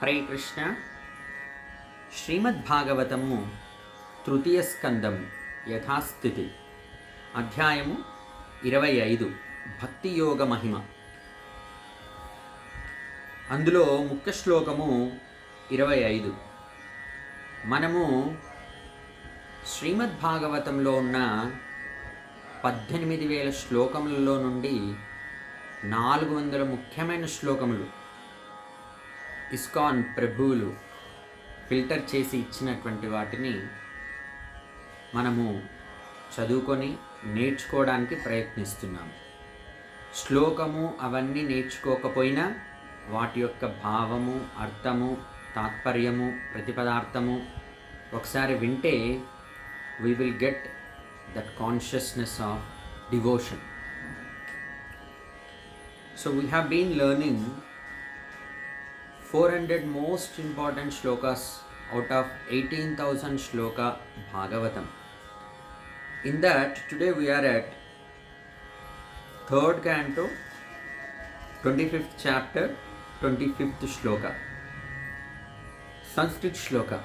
హరే కృష్ణ. శ్రీమద్ భాగవతము తృతీయ స్కందము యథాస్థితి, అధ్యాయము 25 భక్తి యోగ మహిమ. అందులో ముఖ్య శ్లోకము 25. మనము శ్రీమద్ భాగవతంలో ఉన్న 18,000 శ్లోకములలో నుండి 400 ముఖ్యమైన శ్లోకములు ఇస్కాన్ ప్రభువులు ఫిల్టర్ చేసి ఇచ్చినటువంటి వాటిని మనము చదువుకొని నేర్చుకోవడానికి ప్రయత్నిస్తున్నాము. శ్లోకము అవన్నీ నేర్చుకోకపోయినా వాటి యొక్క భావము, అర్థము, తాత్పర్యము, ప్రతిపదార్థము ఒకసారి వింటే we will get that consciousness of devotion. So we have been learning 400 most important shlokas out of 18,000 shloka Bhagavatam. In that, today we are at 3rd Canto, 25th chapter, 25th shloka. Sanskrit shloka.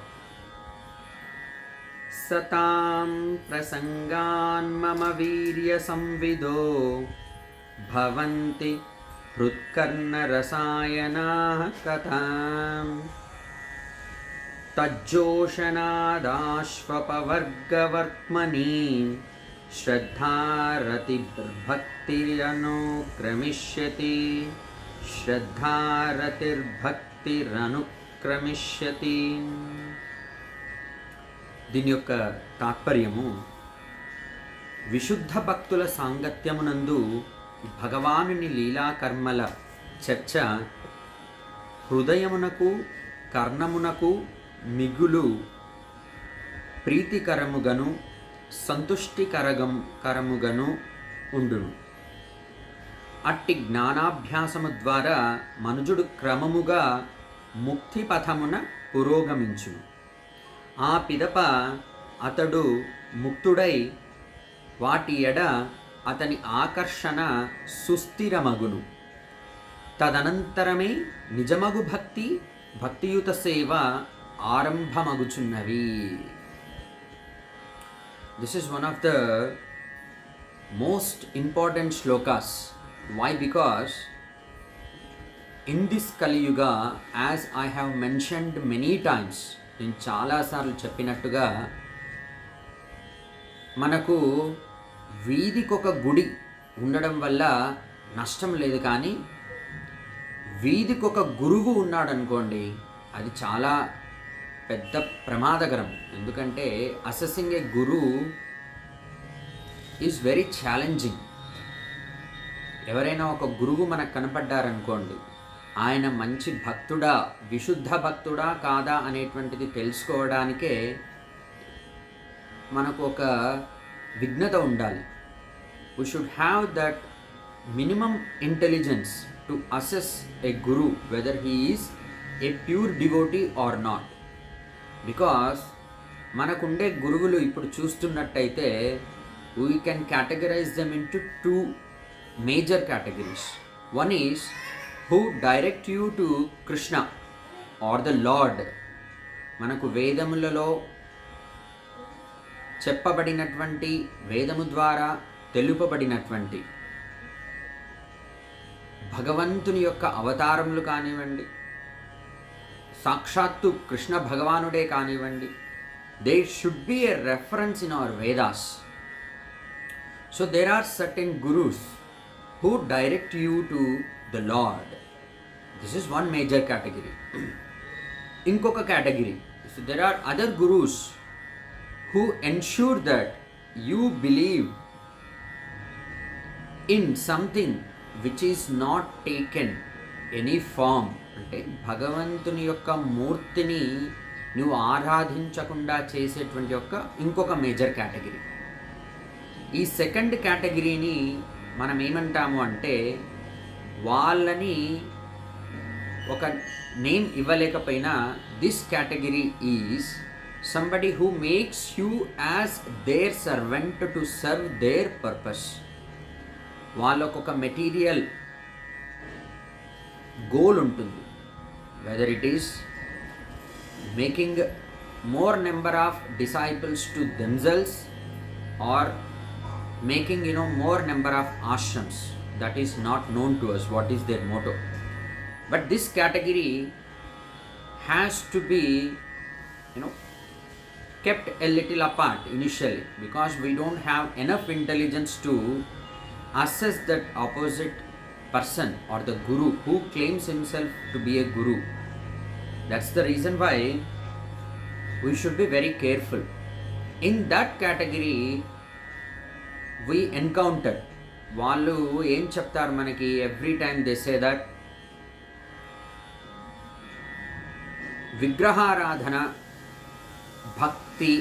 Satam prasangan mama virya samvido bhavanti హృత్కర్ణ రసాయనాః కథాం తజ్జోషణాదాశ్వపవర్గవర్త్మని శ్రద్ధారతిర్భక్తిరనుక్రమిష్యతి శ్రద్ధారతిర్భక్తిరనుక్రమిష్యతి. దీని యొక్క తాత్పర్యము, విశుద్ధ భక్తుల సాంగత్యమునందు భగవానుని లీలాకర్మల చర్చ హృదయమునకు కర్ణమునకు మిగులు ప్రీతికరముగను సంతుష్టికరముగను ఉండును. అట్టి జ్ఞానాభ్యాసము ద్వారా మనుజుడు క్రమముగా ముక్తి పథమున పురోగమించును. ఆ పిదప అతడు ముక్తుడై వాటి ఎడ అతని ఆకర్షణ సుస్థిరమగును. తదనంతరమే నిజమగు భక్తియుత సేవ ఆరంభమగుచున్నవి. This is one of the most important shlokas. Why? Because in this Kali Yuga, as I have mentioned many times, నేను చాలాసార్లు చెప్పినట్టుగా, మనకు వీధికొక గుడి ఉండడం వల్ల నష్టం లేదు, కానీ వీధికొక గురువు ఉన్నాడనుకోండి, అది చాలా పెద్ద ప్రమాదకరం. ఎందుకంటే assessing a Guru is very challenging. ఎవరైనా ఒక గురువు మనకు కనపడ్డారనుకోండి, ఆయన మంచి భక్తుడా, విశుద్ధ భక్తుడా కాదా అనేటువంటిది తెలుసుకోవడానికే మనకు ఒక విఘ్నత ఉండాలి. We should have that minimum intelligence to assess a guru whether he is a pure devotee or not. Because మనకుండే గురువులు ఇప్పుడు చూస్తున్నట్టయితే we can categorize them into two major categories. One is who direct you to Krishna or the Lord. మనకు వేదములలో చెప్పబడినటువంటి, వేదము ద్వారా తెలుపబడినటువంటి భగవంతుని యొక్క అవతారములు కానివ్వండి, సాక్షాత్తు కృష్ణ భగవానుడే కానివ్వండి, there should be a reference in our Vedas. So there are certain gurus who direct you to the Lord. This is one major category. ఇంకొక category, so there are other gurus who ensure that you believe in something which is not taken any form. అంటే భగవంతుని యొక్క మూర్తిని నువ్వు ఆరాధించకుండా చేసేటువంటి యొక్క ఇంకొక major category. ఈ సెకండ్ కేటగిరీని మనం ఏమంటాము అంటే, వాళ్ళని ఒక నేమ్ ఇవ్వలేకపోయినా this category is somebody who makes you as their servant to serve their purpose. వాళ్ళకు ఒక మెటీరియల్ గోల్ ఉంటుంది, whether it is making more number of disciples to themselves, or making more number of ashrams. That is not known to us what is their motto. But this category has to be kept a little apart initially, because we don't have enough intelligence to assess that opposite person or the guru who claims himself to be a guru. That's the reason why we should be very careful. In that category we encounter, వాళ్ళు ఏం చెప్తారు మనకి, every time they say that విగ్రహారాధన, భక్తి,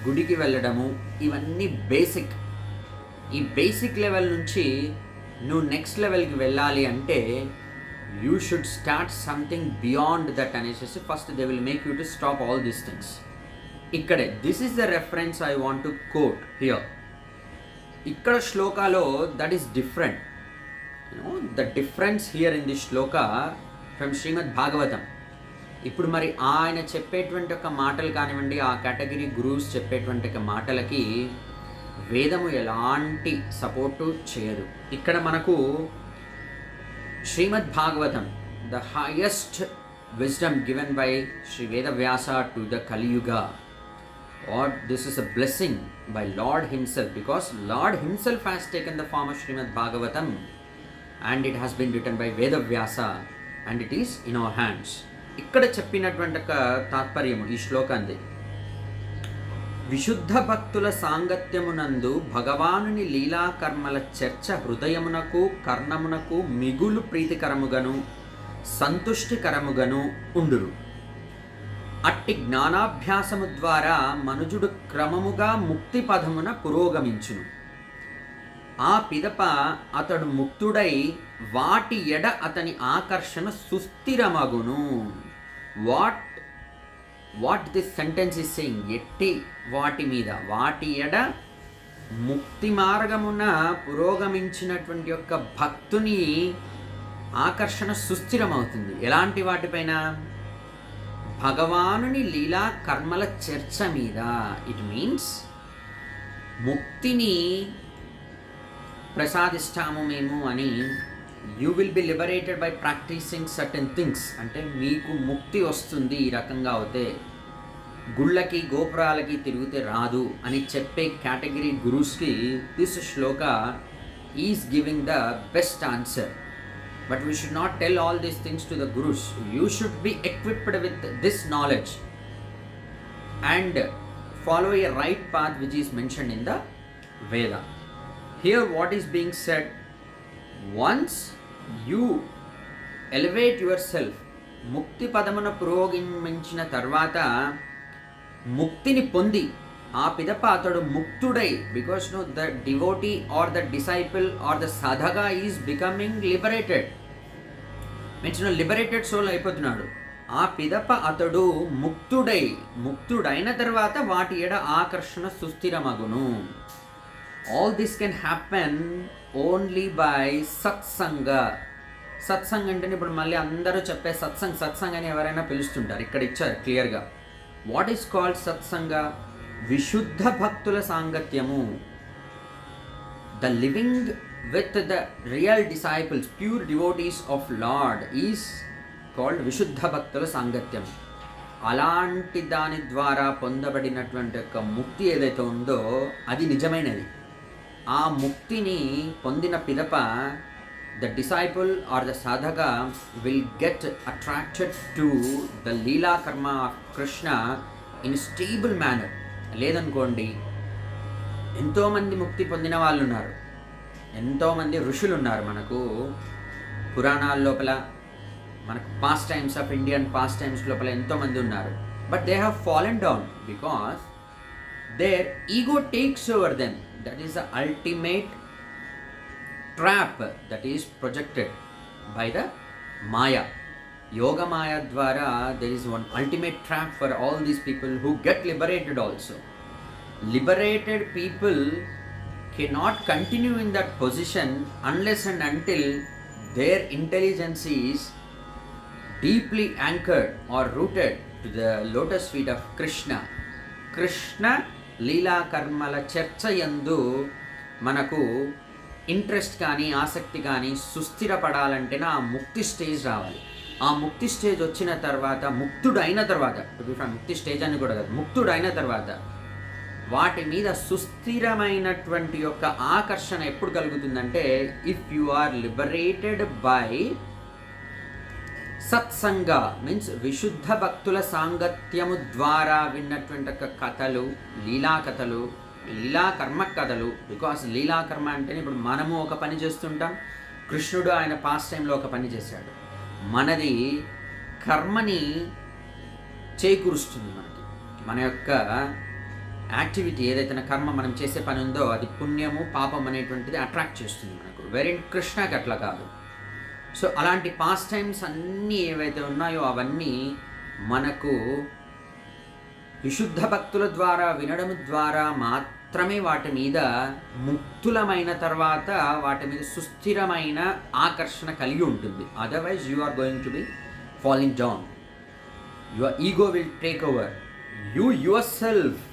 గుడికి వెళ్ళడము, ఇవన్నీ basic. ఈ బేసిక్ లెవెల్ నుంచి నువ్వు నెక్స్ట్ లెవెల్కి వెళ్ళాలి అంటే you should start something beyond that అనేసి first they will make you to stop all these things. ఇక్కడే this is the reference I want to quote here. ఇక్కడ శ్లోకాలో that is different. The difference here in the shloka from Shrimad Bhagavatam. ఇప్పుడు మరి ఆయన చెప్పేటువంటి ఒక మాటలు కానివ్వండి, ఆ కేటగిరీ గురూస్ చెప్పేటువంటి ఒక మాటలకి వేదము ఎలాంటి సపోర్టు చేయదు. ఇక్కడ మనకు Shrimad Bhagavatam, the highest wisdom given by Sri Vedavyasa to the Kali Yuga, or this is a blessing by Lord himself, because Lord himself has taken the form of Shrimad Bhaagavatam and it has been written by Vedavyasa and it is in our hands. ఇక్కడ చెప్పినటువంటి ఒక తాత్పర్యము ఈ శ్లోకాంది, విశుద్ధ భక్తుల సాంగత్యమునందు భగవానుని లీలాకర్మల చర్చ హృదయమునకు కర్ణమునకు మిగులు ప్రీతికరముగను సంతుష్టికరముగను ఉండురు. అట్టి జ్ఞానాభ్యాసము ద్వారా మనుజుడు క్రమముగా ముక్తి పదమున పురోగమించును. ఆ పిదప అతడు ముక్తుడై వాటి ఎడ అతని ఆకర్షణ సుస్థిరమగును. What this sentence is saying, ఎట్టి వాటి మీద, వాటి ఎడ ముక్తి మార్గమున పురోగమించినటువంటి యొక్క భక్తుని ఆకర్షణ సుస్థిరమవుతుంది. ఎలాంటి వాటిపైన? భగవానుని లీలా కర్మల చర్చ మీద. ఇట్ మీన్స్ ముక్తిని ప్రసాదిస్తాము మేము అని, you will be liberated by practising certain things. అంటే మీకు ముక్తి వస్తుంది ఈ రకంగా అవుతే, గుళ్ళకి గోపురాలకి తిరిగితే రాదు అని చెప్పే కేటగిరీ గురూస్కి this shloka is giving the best answer. But we should not tell all these things to the gurus. You should be equipped with this knowledge and follow a right path which is mentioned in the Veda. Here what is being said, once you elevate yourself, mukti padamuna purogaminchina tarvata muktini pondi ఆ పిదప అతడు ముక్తుడై, because the devotee or the disciple or the sadhaka is becoming liberated, means liberated soul అయిపోతున్నాడు. ఆ పిదప అతడు ముక్తుడైన తర్వాత వాటి ఎడ ఆకర్షణ సుస్థిరమగును. All this can happen only by satsang. సత్సంగ్ అంటే ఇప్పుడు మళ్ళీ అందరూ చెప్పే సత్సంగ్ అని ఎవరైనా పిలుస్తుంటారు. ఇక్కడ ఇచ్చారు క్లియర్గా. వాట్ ఈస్ కాల్డ్ సత్సంగ? విశుద్ధ భక్తుల సాంగత్యము. The living with the real disciples, pure devotees of lord is called విశుద్ధ భక్తుల సాంగత్యం. అలాంటి దాని ద్వారా పొందబడినటువంటి యొక్క ముక్తి ఏదైతే ఉందో అది నిజమైనది. ఆ ముక్తిని పొందిన పిదప the disciple or the sadhaka will get attracted to the leela karma of Krishna in stable manner. లేదనుకోండి, ఎంతోమంది ముక్తి పొందిన వాళ్ళు ఉన్నారు, ఎంతోమంది ఋషులు ఉన్నారు మనకు పురాణాల లోపల, మనకు past times of Indian past times లోపల ఎంతోమంది ఉన్నారు. But they have fallen down because their ego takes over them. That is the ultimate trap that is projected by the maya. Yoga Maya Dwara, there is one ultimate trap for all these people who get liberated also. Liberated people cannot continue in that position unless and until their intelligence is deeply anchored or rooted to the lotus feet of Krishna. Krishna లీలా కర్మల చర్చ యందు మనకు interest కానీ ఆసక్తి కానీ సుస్థిరపడాలంటేనే ఆ ముక్తి స్టేజ్ రావాలి. ఆ ముక్తి స్టేజ్ వచ్చిన తర్వాత, ముక్తుడైన తర్వాత, ముక్తి స్టేజ్ అని కూడా కాదు, ముక్తుడైన తర్వాత వాటి మీద సుస్థిరమైనటువంటి యొక్క ఆకర్షణ ఎప్పుడు కలుగుతుందంటే, if you are liberated by satsang, means విశుద్ధ భక్తుల సాంగత్యము ద్వారా విన్నటువంటి కథలు, లీలా కథలు, లీలా కర్మ కథలు. బికాస్ లీలా కర్మ అంటే ఇప్పుడు మనము ఒక పని చేస్తుంటాం, కృష్ణుడు ఆయన పాస్ట్ టైంలో ఒక పని చేశాడు. మనది కర్మని చేకూరుస్తుంది. మన యొక్క యాక్టివిటీ ఏదైతే కర్మ మనం చేసే పని ఉందో అది పుణ్యము పాపం అనేటువంటిది అట్రాక్ట్ చేస్తుంది మనకు. వెరీ కృష్ణకి అట్లా కాదు. సో అలాంటి పాస్ట్ టైమ్స్ అన్నీ ఏవైతే ఉన్నాయో అవన్నీ మనకు విశుద్ధ భక్తుల ద్వారా వినడం ద్వారా మాత్రమే వాటి మీద ముక్తులమైన తర్వాత వాటి మీద సుస్థిరమైన ఆకర్షణ కలిగి ఉంటుంది. Otherwise you are going to be falling down. Your ego will take over. You yourself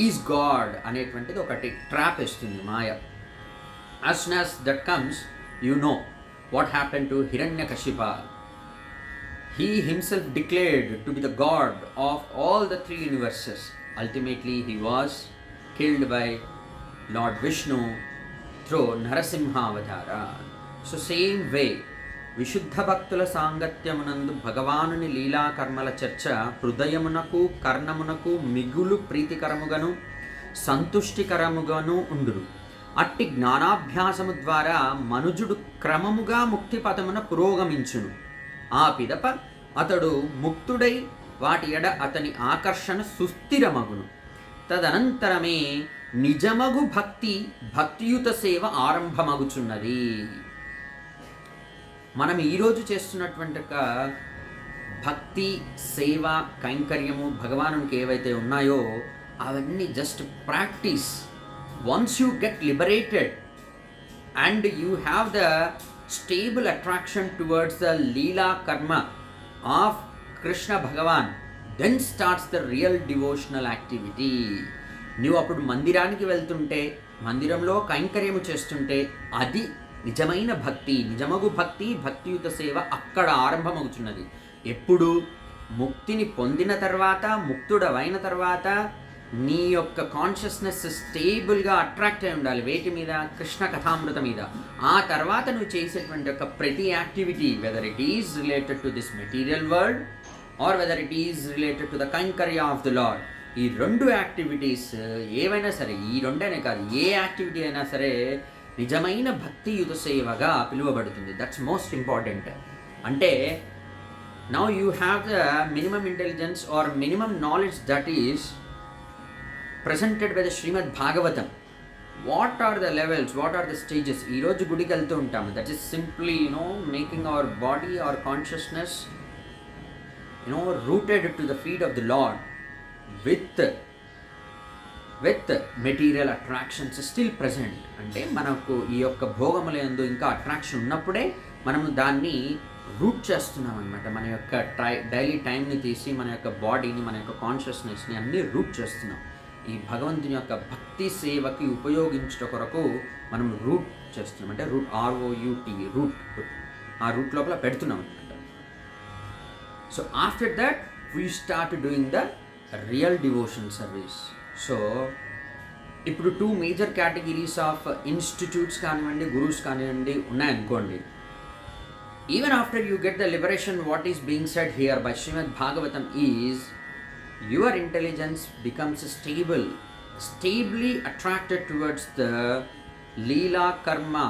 is God అనేటువంటిది ఒకటి ట్రాప్ వేస్తుంది మాయ. as soon as that comes, you know what happened to Hiranyakashipa. He himself declared to be the god of all the three universes. Ultimately he was killed by Lord Vishnu through Narasimha Avatara. So same way, విశుద్ధ భక్తుల సాంగత్యమునందు భగవానుని లీలా కర్మల చర్చ హృదయమునకు కర్ణమునకు మిగులు ప్రీతికరముగాను సంతుష్టికరముగాను ఉండును. అట్టి జ్ఞానాభ్యాసము ద్వారా మనుజుడు క్రమముగా ముక్తి పథమున పురోగమించును. ఆ పిదప అతడు ముక్తుడై వాటి ఎడ అతని ఆకర్షణ సుస్థిరమగును. తదనంతరమే నిజమగు భక్తియుత సేవ ఆరంభమగుచున్నది. మనం ఈరోజు చేస్తున్నటువంటి భక్తి సేవ కైంకర్యము భగవానునికి ఏవైతే ఉన్నాయో అవన్నీ just practice. Once you get liberated and you have the stable attraction towards the Leela Karma of Krishna Bhagavan, then starts the real devotional activity. నీవు అప్పుడు మందిరానికి వెళ్తుంటే, మందిరంలో కైంకర్యము చేస్తుంటే అది నిజమైన భక్తి, నిజమగు భక్తి, భక్తియుత సేవ అక్కడ ఆరంభమవుతున్నది. ఎప్పుడు ముక్తిని పొందిన తర్వాత, ముక్తుడవైన తర్వాత నీ యొక్క కాన్షియస్నెస్ స్టేబుల్గా అట్రాక్ట్ అయి ఉండాలి. వేటి మీద? కృష్ణ కథామృత మీద. ఆ తర్వాత నువ్వు చేసేటువంటి యొక్క ప్రతి activity, whether it is related to this material world or whether it is related to the kainkarya of the lord, ఈ రెండు యాక్టివిటీస్ ఏవైనా సరే, ఈ రెండేనే కాదు, ఏ యాక్టివిటీ అయినా సరే నిజమైన భక్తియుత సేవగా పిలువబడుతుంది. That's most important. అంటే now you have the minimum intelligence or minimum knowledge that is presented by the Shrimad Bhaagavatam. What are the levels, what are the stages? ఈ రోజు గుడికి వెళ్తూ ఉంటాము. That is simply making our body, our consciousness rooted to the feet of the Lord with material attractions still present. అంటే మనకు ఈ యొక్క భోగములందు ఇంకా అట్రాక్షన్ ఉన్నప్పుడే మనము దాన్ని రూట్ చేస్తున్నాం అనమాట. మన యొక్క డైలీ టైంని తీసి మన యొక్క బాడీని, మన యొక్క కాన్షియస్నెస్ని అన్నీ రూట్ చేస్తున్నాం. ఈ భగవంతుని యొక్క భక్తి సేవకి ఉపయోగించట కొరకు మనం రూట్ చేస్తున్నాం. అంటే రూట్, ROUT, రూట్, ఆ రూట్ లోపల పెడుతున్నాం అనమాట. So after that we start doing the real devotion service. So ఇప్పుడు 2 మేజర్ కేటగిరీస్ ఆఫ్ ఇన్స్టిట్యూట్స్ కానివ్వండి, గురూస్ కానివ్వండి ఉన్నాయనుకోండి. Even after you get the liberation, what is being said here by Shrimad Bhagavatam is your intelligence becomes stably attracted towards the Leela Karma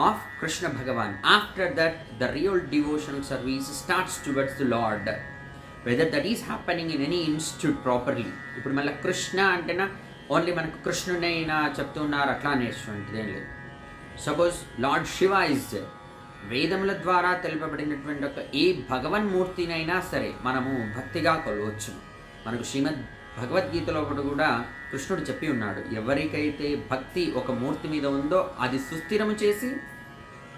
of Krishna Bhagavan. After that, the real devotional service starts towards the Lord. Whether that is happening in any institute properly. ఇప్పుడు మళ్ళీ Krishna అంటేనా only మనకు కృష్ణుడైనా చెప్తున్నారు అట్లా అనేటువంటిది ఏం లేదు. Suppose lord Shiva is వేదముల ద్వారా తెలుపబడినటువంటి ఒక ఏ భగవన్మూర్తినైనా సరే మనము భక్తిగా కొలవచ్చు. మనకు శ్రీమద్ భగవద్గీతలో కూడా కృష్ణుడు చెప్పి ఉన్నాడు, ఎవరికైతే భక్తి ఒక మూర్తి మీద ఉందో అది సుస్థిరము చేసి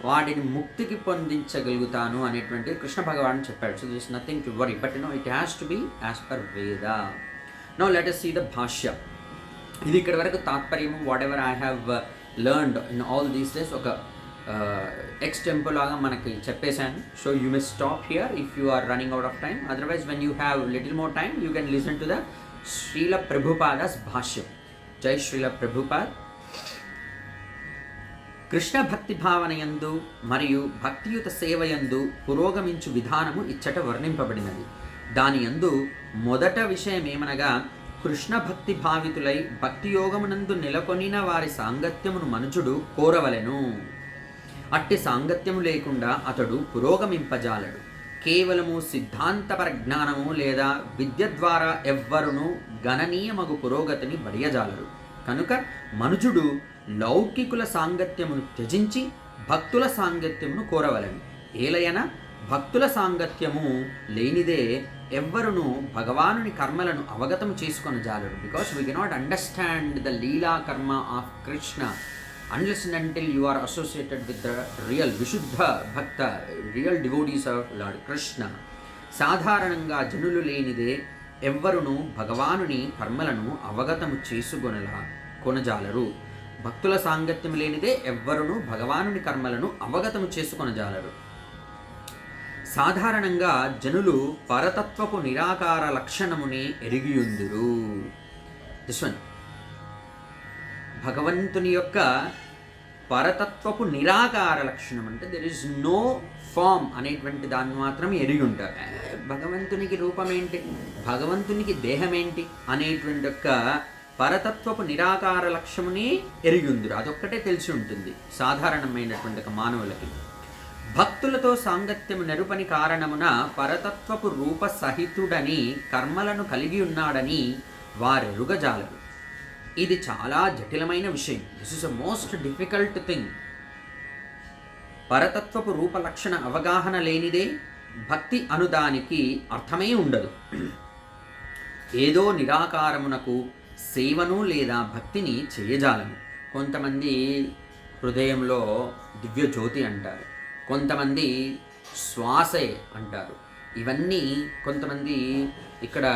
వాటిని ముక్తికి పొందించగలుగుతాను అనేటువంటిది కృష్ణ భగవాన్ చెప్పాడు. So this nothing to worry, but it has to be as per Veda. Now let us see the bhashya. ఇది ఇక్కడ వరకు తాత్పర్యము, whatever I have learned in all these days ఒక ఎక్స్టెంపో లాగా మనకి చెప్పేశాను. So you may stop here if you are running out of time. Otherwise when you have little more time you can listen to the Srila Prabhupada's bhashyam. జై శ్రీల ప్రభుపాద్. కృష్ణ భక్తి భావనయందు మరియు భక్తియుత సేవయందు పురోగమించు విధానము ఇచ్చట వర్ణింపబడినది. దాని యందు మొదట విషయమేమనగా, కృష్ణ భక్తి భావితులై భక్తి యోగమునందు నెలకొనిన వారి సాంగత్యమును మనుజుడు కోరవలెను. అట్టి సాంగత్యము లేకుండా అతడు పురోగమింపజాలడు. కేవలము సిద్ధాంతపర జ్ఞానము లేదా విద్య ద్వారా ఎవ్వరును గణనీయమగు పురోగతిని బడియజాలరు. కనుక మనుజుడు లౌకికుల సాంగత్యమును త్యజించి భక్తుల సాంగత్యమును కోరవలెను. ఏలయన భక్తుల సాంగత్యము లేనిదే ఎవ్వరును భగవానుని కర్మలను అవగతం చేసుకొని జాలరు. Because we cannot understand the leela karma of Krishna unless and until you are associated with the real Vishuddha Bhakta, real devotees of Lord Krishna. సాధారణంగా జనులు లేనిదే ఎవ్వరును భగవానుని కర్మలను అవగతము కొనజాలరు. భక్తుల సాంగత్యం లేనిదే ఎవ్వరును భగవానుని కర్మలను అవగతము చేసుకొనజాలరు. సాధారణంగా జనులు పరతత్వపు నిరాకార లక్షణముని ఎరిగియుందురు. దిస్ వన్, భగవంతుని యొక్క పరతత్వపు నిరాకార లక్షణం అంటే దెర్ ఈజ్ నో ఫామ్ అనేటువంటి దాన్ని మాత్రం ఎరిగి ఉంటారు. భగవంతునికి రూపం ఏంటి, భగవంతునికి దేహం ఏంటి అనేటువంటి యొక్క పరతత్వపు నిరాకార లక్ష్యముని ఎరిగి ఉందిరు. అదొక్కటే తెలిసి ఉంటుంది సాధారణమైనటువంటి ఒక మానవులకి. భక్తులతో సాంగత్యము నెరుపని కారణమున పరతత్వపు రూప సహితుడని కర్మలను కలిగి ఉన్నాడని వారెరుగజాలరు. ఇది చాలా జటిలమైన విషయం. This is a most difficult thing. పరతత్వపు రూపలక్షణ అవగాహన లేనిదే భక్తి అనుదానికి అర్థమే ఉండదు. ఏదో నిరాకారమునకు సేవను లేదా భక్తిని చేయజాలము. కొంతమంది హృదయంలో దివ్య జ్యోతి అంటారు, కొంతమంది శ్వాసే అంటారు. ఇవన్నీ కొంతమంది ఇక్కడ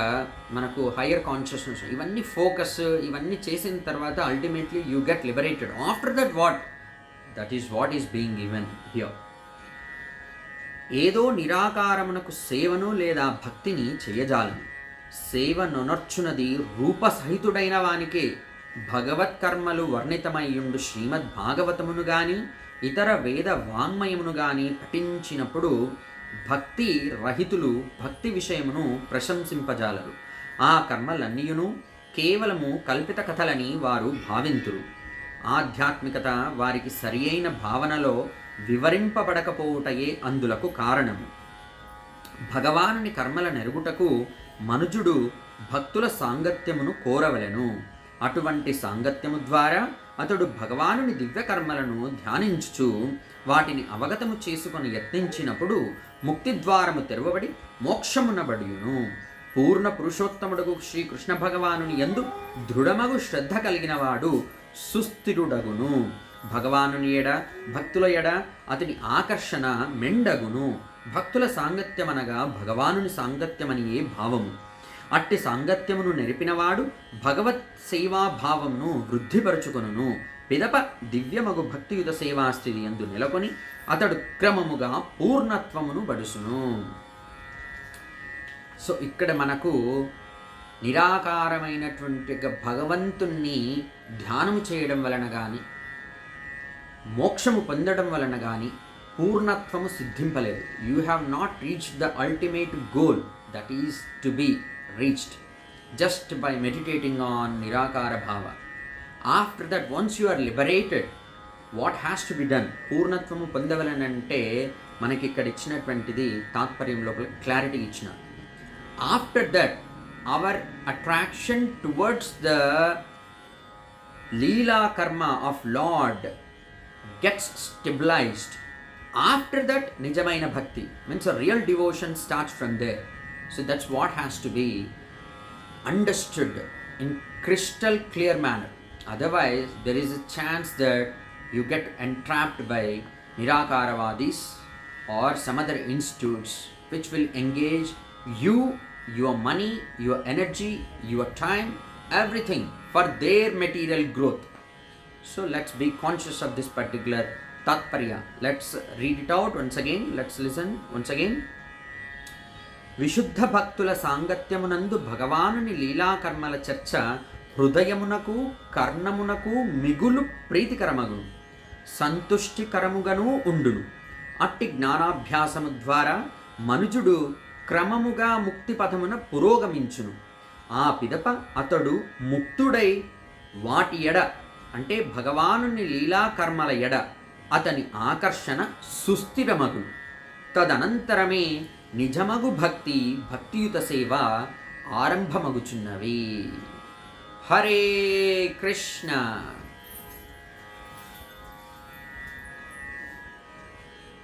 మనకు హయ్యర్ కాన్షియస్నెస్, ఇవన్నీ ఫోకస్, ఇవన్నీ చేసిన తర్వాత ultimately you get liberated. After that what? That is what is being given here. ఏదో నిరాకారమునకు సేవను లేదా భక్తిని చేయజాలను. సేవ నొనర్చునది రూపసహితుడైన వానికే. భగవత్కర్మలు వర్ణితమయ్యుండు శ్రీమద్ భాగవతమును గాని ఇతర వేద వాంగ్మయమును గాని పఠించినప్పుడు భక్తి రహితులు భక్తి విషయమును ప్రశంసింపజాలరు. ఆ కర్మలన్నీయును కేవలము కల్పిత కథలని వారు భావింతురు. ఆధ్యాత్మికత వారికి సరియైన భావనలో వివరింపబడకపోవుటయే అందులకు కారణము. భగవానుని కర్మల నెరుగుటకు మనుజుడు భక్తుల సాంగత్యమును కోరవలెను. అటువంటి సాంగత్యము ద్వారా అతడు భగవానుని దివ్యకర్మలను ధ్యానించుచు వాటిని అవగతము చేసుకొని యత్నించినప్పుడు ముక్తిద్వారము తెరవబడి మోక్షమునబడియును. పూర్ణ పురుషోత్తముడుగు శ్రీకృష్ణ భగవానుని యందు దృఢమగు శ్రద్ధ కలిగిన వాడు సుస్థిరుడగును. భగవానుని ఎడ భక్తుల ఎడ అతని ఆకర్షణ మెండగును. భక్తుల సాంగత్యమనగా భగవానుని సాంగత్యమనియే భావము. అట్టి సాంగత్యమును నెరిపినవాడు భగవత్ సేవాభావమును వృద్ధిపరచుకొనును. పిదప దివ్యమగు భక్తియుత సేవాస్థితి యందు నెలకొని అతడు క్రమముగా పూర్ణత్వమును బడుసును. సో ఇక్కడ మనకు నిరాకారమైనటువంటి భగవంతుణ్ణి ధ్యానము చేయడం వలన కానీ మోక్షము పొందడం వలన కానీ పూర్ణత్వము సిద్ధింపలేదు. You have not reached the ultimate goal that is to be reached just by meditating on nirakara bhava. After that, once you are liberated, what has to be done? పూర్ణత్వము పొందవలనంటే మనకి ఇక్కడ ఇచ్చినటువంటిది తాత్పర్యం లోపల క్లారిటీ ఇచ్చిన. After that our attraction towards the leela karma of lord gets stabilised. After that నిజమైన భక్తి means real devotion starts from there. So that's what has to be understood in crystal clear manner. Otherwise, there is a chance that you get entrapped by Nirakaravadis or some other institutes which will engage you, your money, your energy, your time, everything for their material growth. So let's be conscious of this particular tatparya. Let's read it out once again. Let's listen once again. విశుద్ధ భక్తుల సాంగత్యమునందు భగవానుని లీలాకర్మల చర్చ హృదయమునకు కర్ణమునకు మిగులు ప్రీతికరమగును, సంతుష్టికరముగాను ఉండును. అట్టి జ్ఞానాభ్యాసము ద్వారా మనుజుడు క్రమముగా ముక్తి పథమున పురోగమించును. ఆ పిదప అతడు ముక్తుడై వాటి ఎడ అంటే భగవానుని లీలాకర్మల ఎడ అతని ఆకర్షణ సుస్థిరమగును. తదనంతరమే నిజమగు భక్తియుత సేవ ఆరంభమగుచున్నవి. హరే కృష్ణ.